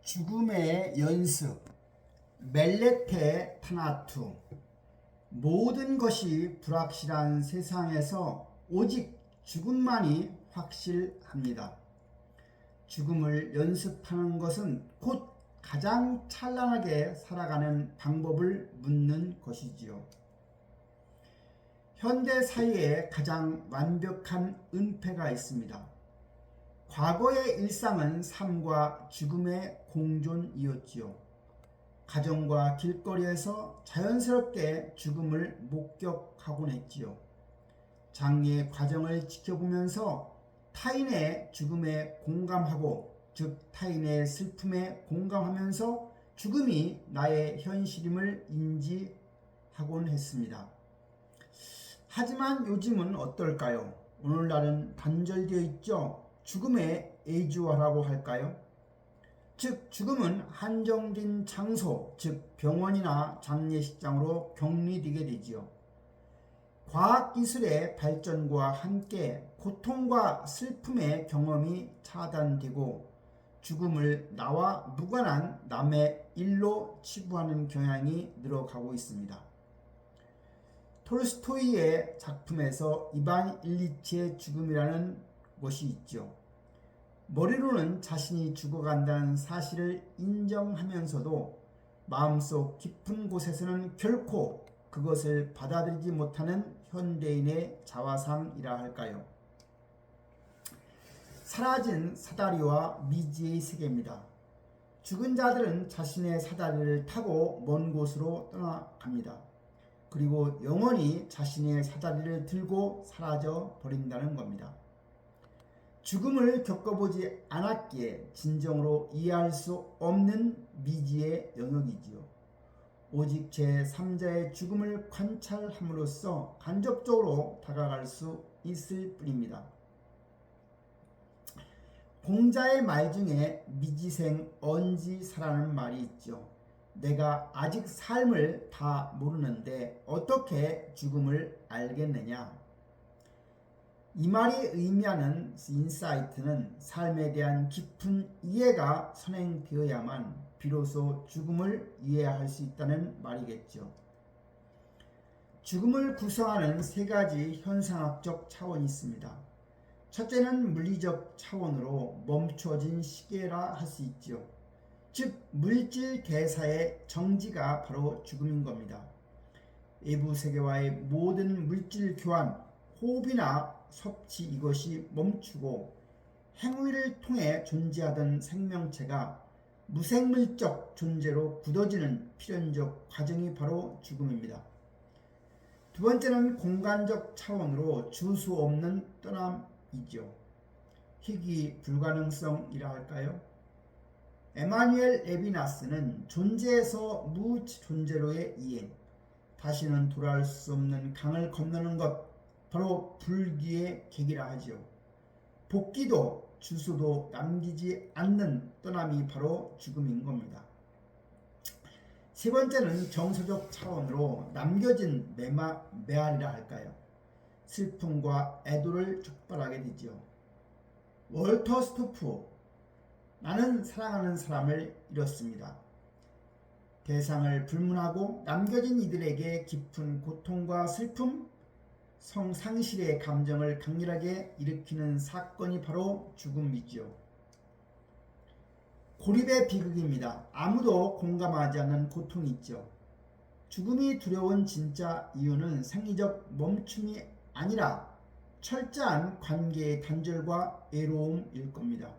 죽음의 연습, 멜레테 타나투. 모든 것이 불확실한 세상에서 오직 죽음만이 확실합니다. 죽음을 연습하는 것은 곧 가장 찬란하게 살아가는 방법을 묻는 것이지요. 현대 사회에 가장 완벽한 은폐가 있습니다. 과거의 일상은 삶과 죽음의 공존이었지요. 가정과 길거리에서 자연스럽게 죽음을 목격하곤 했지요. 장례의 과정을 지켜보면서 타인의 죽음에 공감하고, 즉 타인의 슬픔에 공감하면서 죽음이 나의 현실임을 인지하곤 했습니다. 하지만 요즘은 어떨까요? 오늘날은 단절되어 있죠. 죽음의 애주화라고 할까요? 즉 죽음은 한정된 장소, 즉 병원이나 장례식장으로 격리되게 되지요. 과학기술의 발전과 함께 고통과 슬픔의 경험이 차단되고 죽음을 나와 무관한 남의 일로 치부하는 경향이 늘어가고 있습니다. 톨스토이의 작품에서 이반 일리치의 죽음이라는 것이 있죠. 머리로는 자신이 죽어간다는 사실을 인정하면서도 마음속 깊은 곳에서는 결코 그것을 받아들이지 못하는 현대인의 자화상이라 할까요? 사라진 사다리와 미지의 세계입니다. 죽은 자들은 자신의 사다리를 타고 먼 곳으로 떠나갑니다. 그리고 영원히 자신의 사다리를 들고 사라져 버린다는 겁니다. 죽음을 겪어보지 않았기에 진정으로 이해할 수 없는 미지의 영역이지요. 오직 제3자의 죽음을 관찰함으로써 간접적으로 다가갈 수 있을 뿐입니다. 공자의 말 중에 미지생 언지사라는 말이 있죠. 내가 아직 삶을 다 모르는데 어떻게 죽음을 알겠느냐? 이 말이 의미하는 인사이트는 삶에 대한 깊은 이해가 선행되어야만 비로소 죽음을 이해할 수 있다는 말이겠죠. 죽음을 구성하는 세 가지 현상학적 차원이 있습니다. 첫째는 물리적 차원으로 멈춰진 시계라 할 수 있죠. 즉 물질 대사의 정지가 바로 죽음인 겁니다. 외부 세계와의 모든 물질 교환, 호흡이나 섭취 이것이 멈추고 행위를 통해 존재하던 생명체가 무생물적 존재로 굳어지는 필연적 과정이 바로 죽음입니다. 두 번째는 공간적 차원으로 주수 없는 떠남이죠. 희귀 불가능성이라 할까요? 에마뉴엘 레비나스는 존재에서 무존재로의 이행, 다시는 돌아올 수 없는 강을 건너는 것, 바로 불기의 객이라 하지요. 복귀도 주소도 남기지 않는 떠남이 바로 죽음인 겁니다. 세 번째는 정서적 차원으로 남겨진 메아리라 할까요? 슬픔과 애도를 촉발하게 되지요. 월터 스토프, 나는 사랑하는 사람을 잃었습니다. 대상을 불문하고 남겨진 이들에게 깊은 고통과 슬픔, 성상실의 감정을 강렬하게 일으키는 사건이 바로 죽음이지요. 고립의 비극입니다. 아무도 공감하지 않는 고통이 있죠. 죽음이 두려운 진짜 이유는 생리적 멈춤이 아니라 철저한 관계의 단절과 외로움일 겁니다.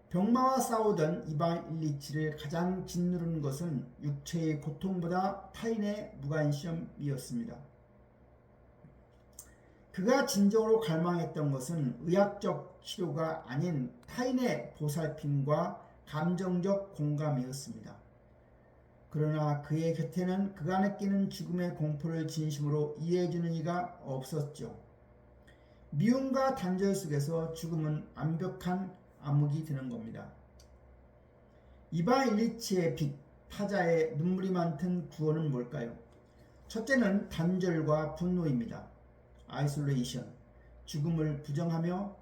병마와 싸우던 이반 일리치를 가장 짓누르는 것은 육체의 고통보다 타인의 무관심이었습니다. 그가 진정으로 갈망했던 것은 의학적 치료가 아닌 타인의 보살핌과 감정적 공감이었습니다. 그러나 그의 곁에는 그가 느끼는 죽음의 공포를 진심으로 이해해주는 이가 없었죠. 미움과 단절 속에서 죽음은 완벽한 암흑이 되는 겁니다. 이반 일리치의 빛, 타자의 눈물이 많던 구원은 뭘까요? 첫째는 단절과 분노입니다. 아이솔레이션, 죽음을 부정하며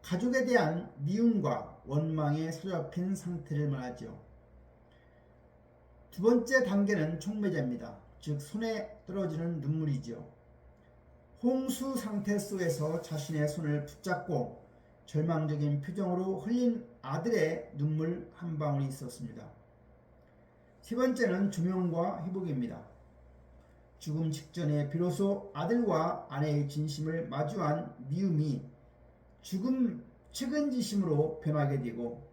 가족에 대한 미움과 원망에 사로잡힌 상태를 말하죠. 두 번째 단계는 촉매제입니다. 즉 손에 떨어지는 눈물이죠. 홍수 상태 속에서 자신의 손을 붙잡고 절망적인 표정으로 흘린 아들의 눈물 한 방울이 있었습니다. 세 번째는 조명과 회복입니다. 죽음 직전에 비로소 아들과 아내의 진심을 마주한 미움이 측은지심으로 변하게 되고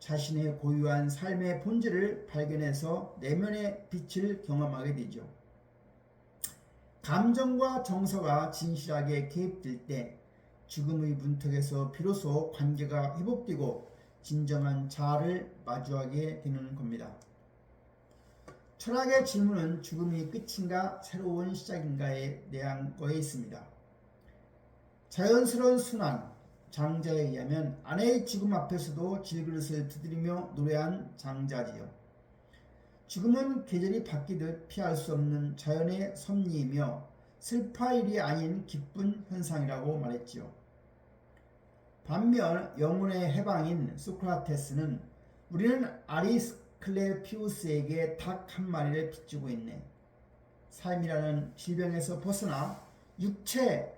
자신의 고유한 삶의 본질을 발견해서 내면의 빛을 경험하게 되죠. 감정과 정서가 진실하게 개입될 때 죽음의 문턱에서 비로소 관계가 회복되고 진정한 자아를 마주하게 되는 겁니다. 철학의 질문은 죽음이 끝인가 새로운 시작인가에 대한 거에 있습니다. 자연스러운 순환, 장자에 의하면 아내의 죽음 앞에서도 질그릇을 두드리며 노래한 장자지요. 죽음은 계절이 바뀌듯 피할 수 없는 자연의 섭리이며 슬퍼할 일이 아닌 기쁜 현상이라고 말했지요. 반면 영혼의 해방인 소크라테스는 우리는 아리스클레피우스에게 닭 한 마리를 빚지고 있네. 삶이라는 질병에서 벗어나 육체,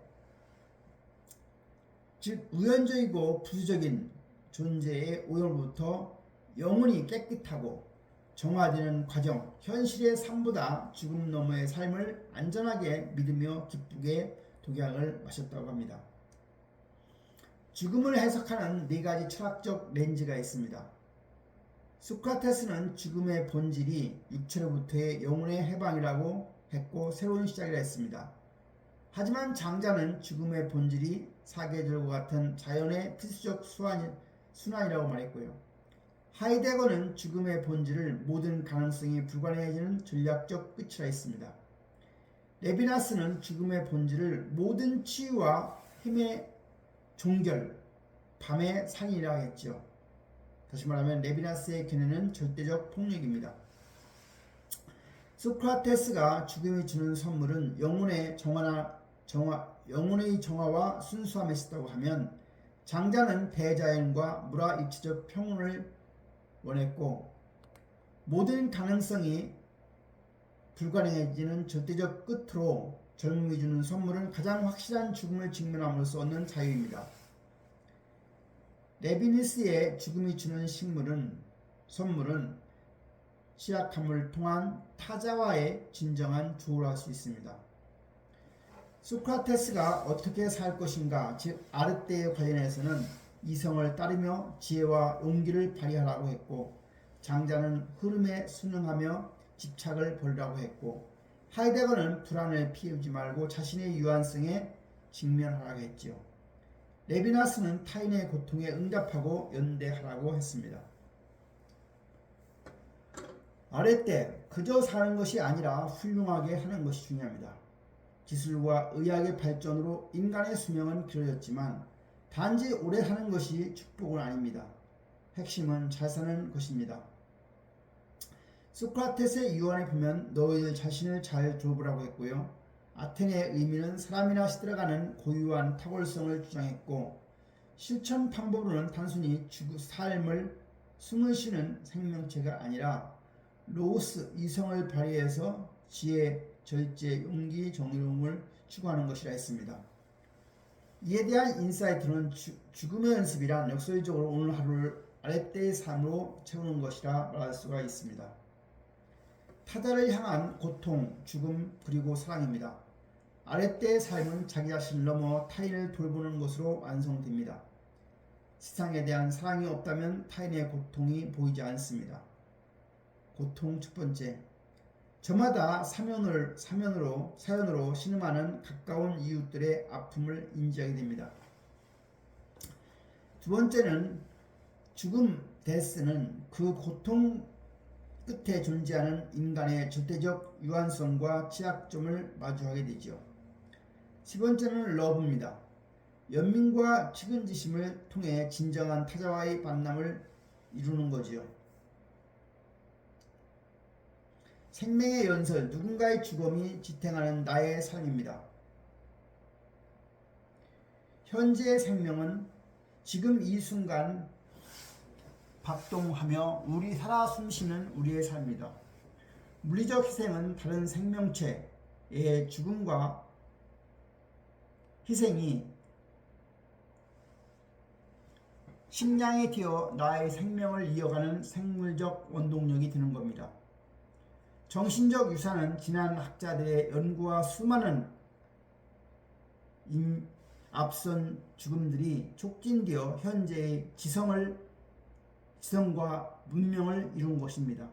즉 우연적이고 부수적인 존재의 오염으로부터 영혼이 깨끗하고 정화되는 과정, 현실의 삶보다 죽음 너머의 삶을 안전하게 믿으며 기쁘게 독약을 마셨다고 합니다. 죽음을 해석하는 네 가지 철학적 렌즈가 있습니다. 소크라테스는 죽음의 본질이 육체로부터의 영혼의 해방이라고 했고 새로운 시작이라 했습니다. 하지만 장자는 죽음의 본질이 사계절과 같은 자연의 필수적 순환이라고 말했고요. 하이데거는 죽음의 본질을 모든 가능성이 불가능해지는 전략적 끝이라 했습니다. 레비나스는 죽음의 본질을 모든 치유와 힘의 종결, 밤의 상이라 했죠. 다시 말하면 레비나스의 견해는 절대적 폭력입니다. 소크라테스가 죽음이 주는 선물은 영혼의 정화와 순수함에 있었다고 하면 장자는 대자연과 물화 입체적 평온을 원했고 모든 가능성이 불가능해지는 절대적 끝으로 젊음이 주는 선물은 가장 확실한 죽음을 직면함으로써 얻는 자유입니다. 레비니스의 죽음이 주는 선물은 취약함을 통한 타자와의 진정한 조우를 할 수 있습니다. 소크라테스가 어떻게 살 것인가, 즉 아르테에 관련해서는 이성을 따르며 지혜와 용기를 발휘하라고 했고 장자는 흐름에 순응하며 집착을 버리라고 했고 하이데거는 불안을 피우지 말고 자신의 유한성에 직면하라고 했지요. 레비나스는 타인의 고통에 응답하고 연대하라고 했습니다. 아르테, 그저 사는 것이 아니라 훌륭하게 하는 것이 중요합니다. 기술과 의학의 발전으로 인간의 수명은 길어졌지만 단지 오래 사는 것이 축복은 아닙니다. 핵심은 잘 사는 것입니다. 소크라테스의 유언에 보면 너희들 자신을 잘 돌보라고 했고요. 아테네의 의미는 사람이나 시들어가는 고유한 탁월성을 주장했고 실천 방법으로는 단순히 삶을 숨을 쉬는 생명체가 아니라 로우스 이성을 발휘해서 지혜, 절제, 용기, 정의로움을 추구하는 것이라 했습니다. 이에 대한 인사이트는 죽음의 연습이란 역설적으로 오늘 하루를 아랫대의 삶으로 채우는 것이라 말할 수가 있습니다. 타자를 향한 고통, 죽음, 그리고 사랑입니다. 아랫대의 삶은 자기 자신을 넘어 타인을 돌보는 것으로 완성됩니다. 세상에 대한 사랑이 없다면 타인의 고통이 보이지 않습니다. 고통 첫 번째, 저마다 사연으로 신음하는 가까운 이웃들의 아픔을 인지하게 됩니다. 두 번째는 죽음, 데스는 그 고통 끝에 존재하는 인간의 절대적 유한성과 취약점을 마주하게 되죠. 세 번째는 러브입니다. 연민과 측은지심을 통해 진정한 타자와의 만남을 이루는 거지요. 생명의 연설, 누군가의 죽음이 지탱하는 나의 삶입니다. 현재의 생명은 지금 이 순간 박동하며 우리 살아 숨쉬는 우리의 삶이다. 물리적 희생은 다른 생명체의 죽음과 희생이 심장이 되어 나의 생명을 이어가는 생물적 원동력이 되는 겁니다. 정신적 유산은 지난 학자들의 연구와 수많은 앞선 죽음들이 촉진되어 현재의 지성과 문명을 이룬 것입니다.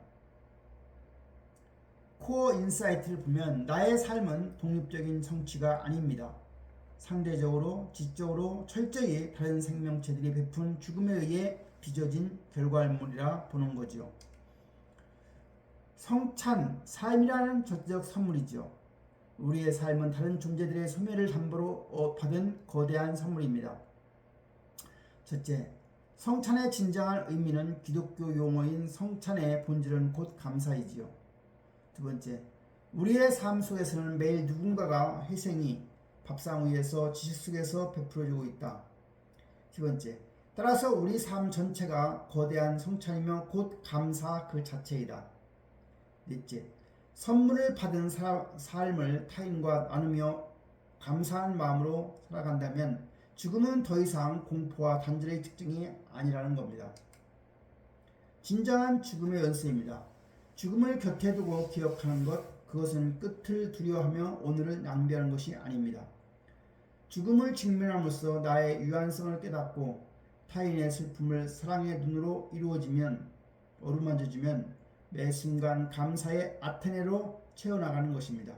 코어 인사이트를 보면 나의 삶은 독립적인 성취가 아닙니다. 상대적으로 지적으로 철저히 다른 생명체들이 베푼 죽음에 의해 빚어진 결과물이라 보는 거지요. 성찬, 삶이라는 저적 선물이죠. 우리의 삶은 다른 존재들의 소멸을 담보로 받은 거대한 선물입니다. 첫째, 성찬의 진정한 의미는 기독교 용어인 성찬의 본질은 곧 감사이지요. 두 번째, 우리의 삶 속에서는 매일 누군가가 희생이 밥상 위에서 지식 속에서 베풀어지고 있다. 세 번째, 따라서 우리 삶 전체가 거대한 성찬이며 곧 감사 그 자체이다. 넷째, 선물을 받은 삶을 타인과 나누며 감사한 마음으로 살아간다면 죽음은 더 이상 공포와 단절의 특징이 아니라는 겁니다. 진정한 죽음의 연습입니다. 죽음을 곁에 두고 기억하는 것, 그것은 끝을 두려워하며 오늘을 낭비하는 것이 아닙니다. 죽음을 직면함으로써 나의 유한성을 깨닫고 타인의 슬픔을 사랑의 눈으로 어루만져주면 매 순간 감사의 아테네로 채워나가는 것입니다.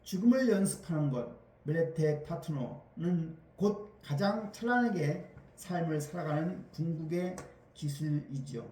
죽음을 연습하는 것, 메레테 파트너는 곧 가장 찬란하게 삶을 살아가는 궁극의 기술이지요.